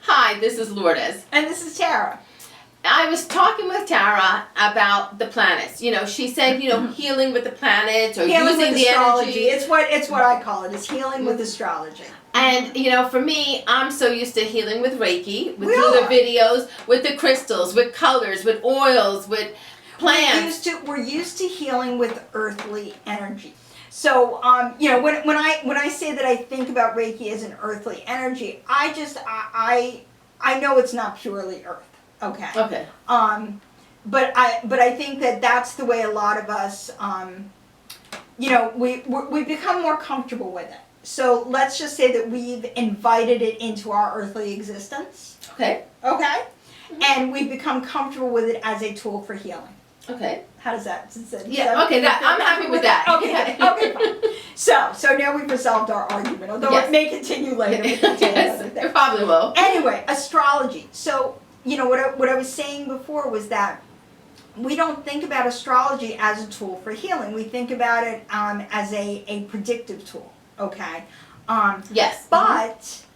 Hi, this is Lourdes. And this is Tara. I was talking with Tara about the planets. You know, she said, healing with the planets or Healing using with the astrology. energy. It's what I call it. It's healing with astrology. And, for me, I'm so used to healing with Reiki, through are. the videos, with the crystals, with colors, with oils, with plants. We're used to healing with earthly energy. So, when I say that I think about Reiki as an earthly energy, I know it's not purely earth. Okay. Okay. But I think that that's the way a lot of us, we become more comfortable with it. So let's just say that we've invited it into our earthly existence. Okay. Okay. And we've become comfortable with it as a tool for healing. Okay. How does that? I'm happy with that. Okay. Okay. Fine. So now we've resolved our argument, although it may continue later. Yes, it probably will. Anyway, astrology. So what I was saying before was that we don't think about astrology as a tool for healing. We think about it as a predictive tool. Okay. Yes. But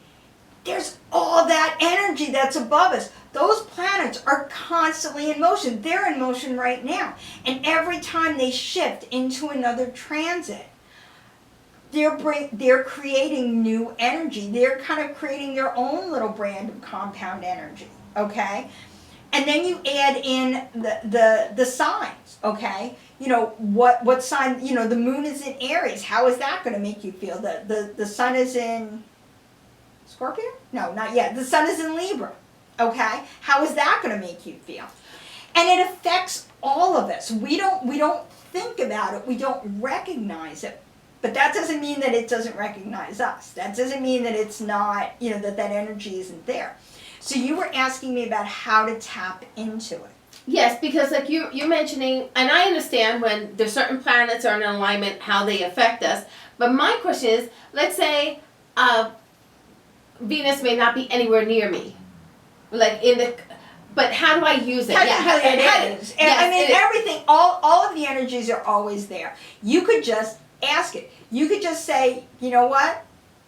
there's all that energy that's above us. Those planets are constantly in motion. They're in motion right now. And every time they shift into another transit, they're creating new energy. They're kind of creating their own little brand of compound energy. Okay? And then you add in the signs, okay? What sign, the moon is in Aries. How is that going to make you feel? The sun is in Scorpio? No, not yet. The sun is in Libra, okay? How is that going to make you feel? And it affects all of us. We don't think about it. We don't recognize it. But that doesn't mean that it doesn't recognize us. That doesn't mean that it's not, that energy isn't there. So you were asking me about how to tap into it. Yes, because like you're mentioning, and I understand when there's certain planets are in alignment, how they affect us. But my question is, let's say Venus may not be anywhere near me, but how do I use it? Technically it is. Yes, everything, all of the energies are always there. You could just ask it. You could just say, you know what?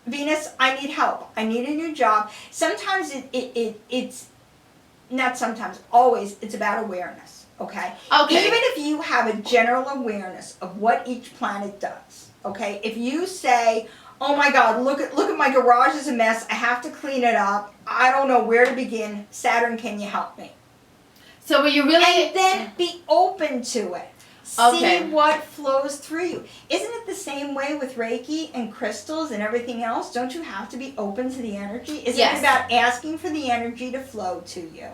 Venus, I need help. I need a new job. Sometimes it's not sometimes, always, it's about awareness, okay? Okay. Even if you have a general awareness of what each planet does, okay? If you say, oh my God, look at my garage is a mess. I have to clean it up. I don't know where to begin. Saturn, can you help me? So will you really... And then be open to it. Okay. See what flows through you. Isn't it the same way with Reiki and crystals and everything else? Don't you have to be open to the energy? Isn't it about asking for the energy to flow to you?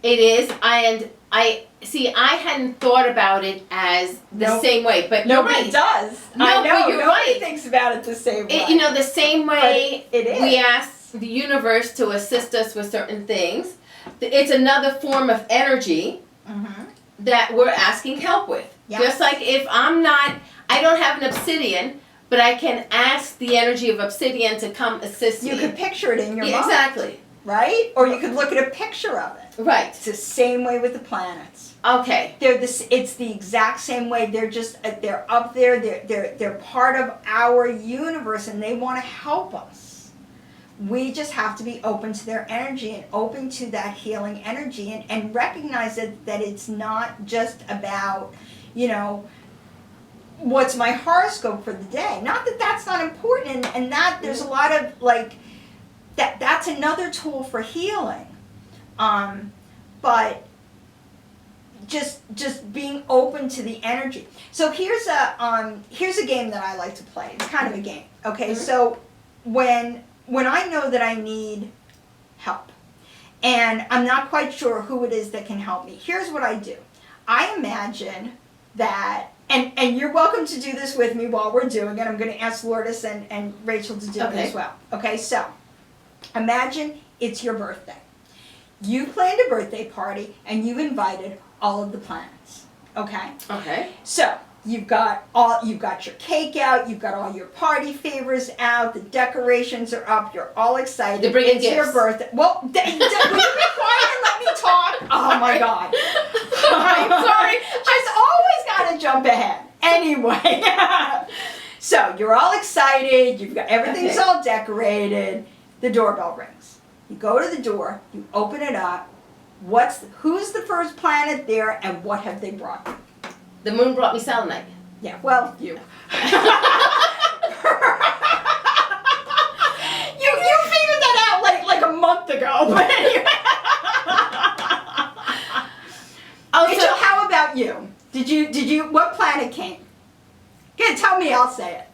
It is, and I hadn't thought about it as the same way, but you're right. Nobody does. No, I know. you're Nobody right. thinks about it the same way. The same way But it is. we ask the universe to assist us with certain things. It's another form of energy. Mm-hmm. That we're asking help with. Yes. Just like if I don't have an obsidian, but I can ask the energy of obsidian to come assist me. You could picture it in your mind. Exactly. Right? Or you could look at a picture of it. Right. It's the same way with the planets. Okay. It's the exact same way. They're up there. They're part of our universe, and they want to help us. We just have to be open to their energy and open to that healing energy and recognize that it's not just about, what's my horoscope for the day. Not that that's not important, and that there's a lot of, that's another tool for healing. But just being open to the energy. So here's a game that I like to play. It's kind of a game. Okay, so when I know that I need help and I'm not quite sure who it is that can help me, here's what I do. I imagine that, and you're welcome to do this with me while we're doing it. I'm going to ask Lourdes and Rachel to do it as well. Okay, so imagine it's your birthday. You planned a birthday party and you've invited all of the planets. Okay? Okay. So you've got your cake out, you've got all your party favors out, the decorations are up, you're all excited. They're bringing it's gifts. Your birthday. Well, will you be quiet and let me talk? Oh my God. I'm sorry. Just always got to jump ahead. Anyway. So you're all excited, you've got everything's all decorated. the doorbell rings. You go to the door, you open it up. Who's the first planet there, and what have they brought you? The moon brought me selenite. Yeah, well, you. You figured that out like a month ago, but anyway. Oh, Rachel, so how about you? Did you what planet came? Good, tell me, I'll say it.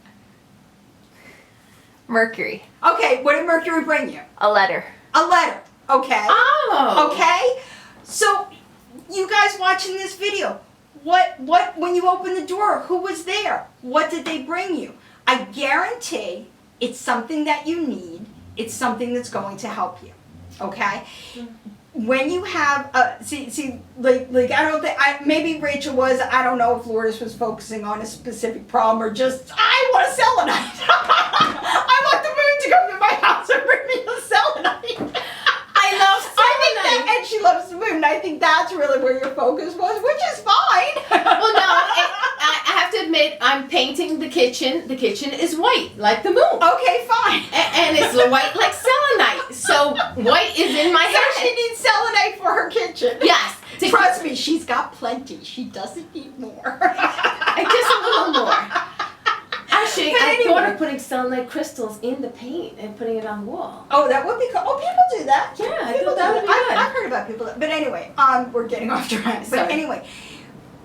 Mercury. Okay, what did Mercury bring you? A letter. A letter. Okay. oh, Okay? So, you guys watching this video, what when you opened the door, who was there? What did they bring you? I guarantee it's something that you need. It's something that's going to help you. Okay? When you have like I don't think maybe Rachel was, I don't know if Lourdes was focusing on a specific problem or just I want a selenite. I want the moon to come to my house and bring me a selenite. I love I think that, selenite. and she loves the moon. And I think that's really where your focus was, which is fine. Well, no, I have to admit, I'm painting the kitchen. The kitchen is white, like the moon. Okay, fine. And it's white like selenite. So white is in my So she head. needs selenite for her kitchen. Yes. Trust me, she's got plenty. She doesn't need more. Just a little more. Actually, But I anyway. thought of putting selenite crystals in the paint and putting it on the wall. Oh, that would be cool. Oh, people do that. Yeah, I People thought that do would be that. good. I've heard about people. But anyway, we're getting off track. But Sorry. anyway,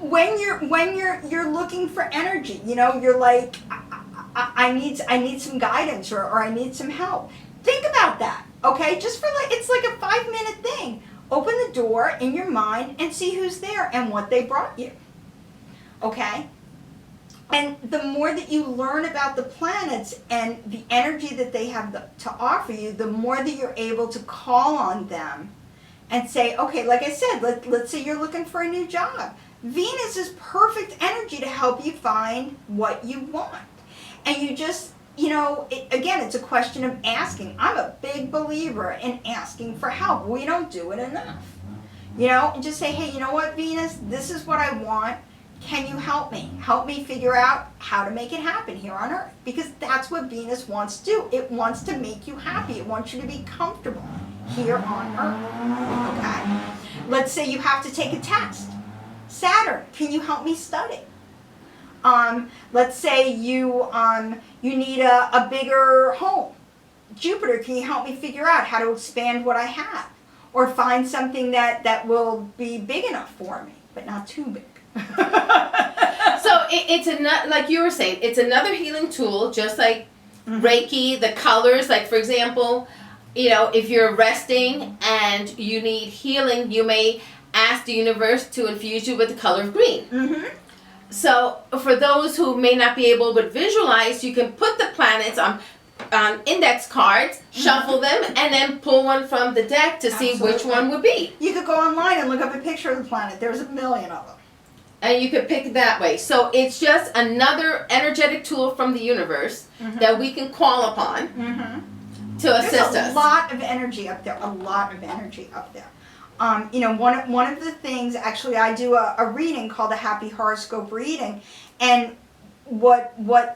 when you're looking for energy, you're like, I need some guidance or I need some help. Think about that, okay? Just for it's like a 5-minute thing. Open the door in your mind and see who's there and what they brought you. Okay? And the more that you learn about the planets and the energy that they have to offer you, the more that you're able to call on them and say, okay, like I said, let's say you're looking for a new job. Venus is perfect energy to help you find what you want. And you just, again, it's a question of asking. I'm a big believer in asking for help. We don't do it enough. And just say, hey, you know what, Venus, this is what I want. Can you help me? Help me figure out how to make it happen here on Earth. Because that's what Venus wants to do. It wants to make you happy. It wants you to be comfortable here on Earth. Okay? Let's say you have to take a test. Saturn, can you help me study? Let's say you need a bigger home. Jupiter, can you help me figure out how to expand what I have? Or find something that will be big enough for me, but not too big. So it's like you were saying, it's another healing tool, just like Reiki, the colors. Like, for example, if you're resting and you need healing, you may ask the universe to infuse you with the color of green. Mm-hmm. So for those who may not be able to visualize, you can put the planets on index cards, shuffle them, and then pull one from the deck to see which Absolutely. one would be. You could go online and look up a picture of the planet. There's a million of them. And you could pick that way. So it's just another energetic tool from the universe that we can call upon to assist There's us. a lot of energy up there. A lot of energy up there. One of the things, actually, I do a reading called a Happy Horoscope reading, and what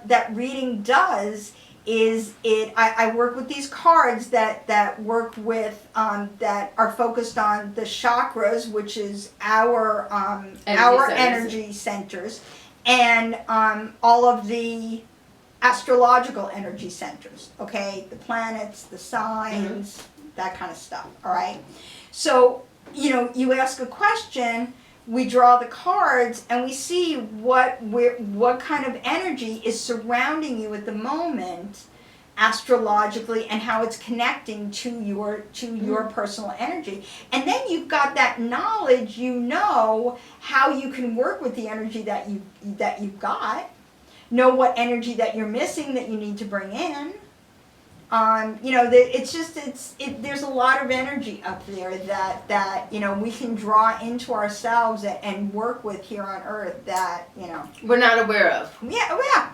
that reading does is I work with these cards that work with that are focused on the chakras, which is our energy centers, and all of the astrological energy centers. Okay, the planets, the signs, that kind of stuff. All right, so you ask a question. We draw the cards and we see what kind of energy is surrounding you at the moment astrologically and how it's connecting to your personal energy. And then you've got that knowledge, how you can work with the energy that you've got, know what energy that you're missing that you need to bring in. There's a lot of energy up there that we can draw into ourselves and work with here on Earth that We're not aware of. yeah.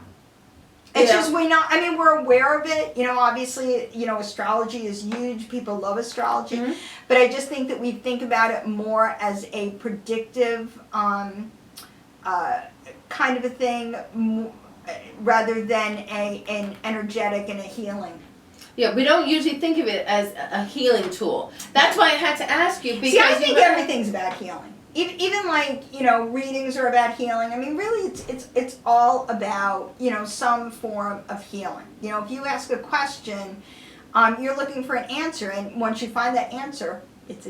It's just we're aware of it. Obviously, astrology is huge. People love astrology, but I just think that we think about it more as a predictive kind of a thing, rather than an energetic and a healing. Yeah, we don't usually think of it as a healing tool. That's why I had to ask you because See, I think everything's about healing. Even like, you know, readings are about healing. I mean, really, it's all about, you know, some form of healing. You know, if you ask a question, you're looking for an answer, and once you find that answer, it's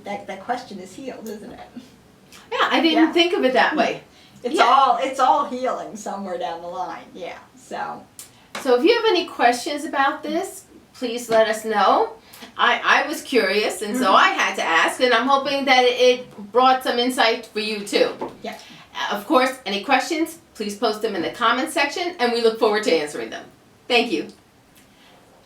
that question is healed, isn't it? Yeah, I didn't think of it that way. It's all healing somewhere down the line. Yeah. So if you have any questions about this, please let us know. I was curious, and so I had to ask, and I'm hoping that it brought some insight for you too. Yeah. Of course, any questions, please post them in the comments section, and we look forward to answering them. Thank you.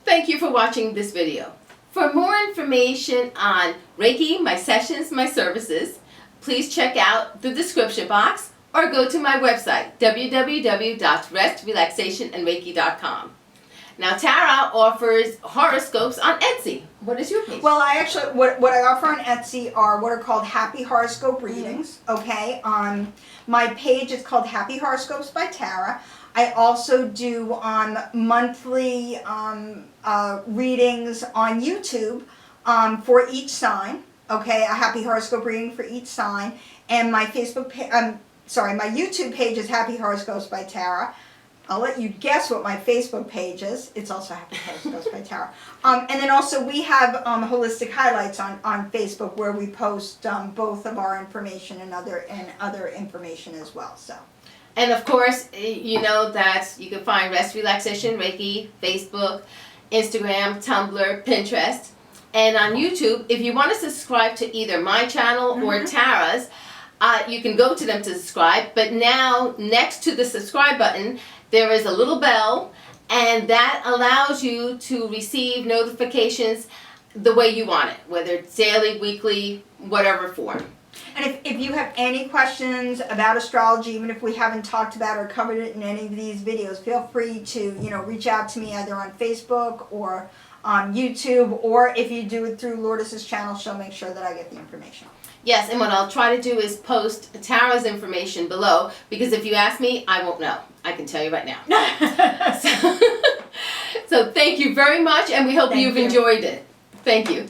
Thank you for watching this video. For more information on Reiki, my sessions, my services, please check out the description box or go to my website, www.RestRelaxationReiki.com. Now, Tara offers horoscopes on Etsy. What is your page? Well, I actually, what I offer on Etsy are what are called happy horoscope readings, okay? My page is called Happy Horoscopes by Tara. I also do monthly readings on YouTube for each sign, okay? A happy horoscope reading for each sign. And my my YouTube page is Happy Horoscopes by Tara. I'll let you guess what my Facebook page is. It's also Happy Horoscopes by Tara. And then also we have Holistic Highlights on Facebook where we post both of our information and other information as well. So. And of course, you know that you can find Rest Relaxation Reiki, Facebook, Instagram, Tumblr, Pinterest. And on YouTube, if you want to subscribe to either my channel or Tara's, you can go to them to subscribe. But now, next to the subscribe button, there is a little bell, and that allows you to receive notifications the way you want it, whether it's daily, weekly, whatever form. And if you have any questions about astrology, even if we haven't talked about or covered it in any of these videos, feel free to, you know, reach out to me either on Facebook or on YouTube, or if you do it through Lourdes's channel, she'll make sure that I get the information. Yes, and what I'll try to do is post Tara's information below, because if you ask me, I won't know. I can tell you right now. So thank you very much, and we hope you've enjoyed it. Thank you.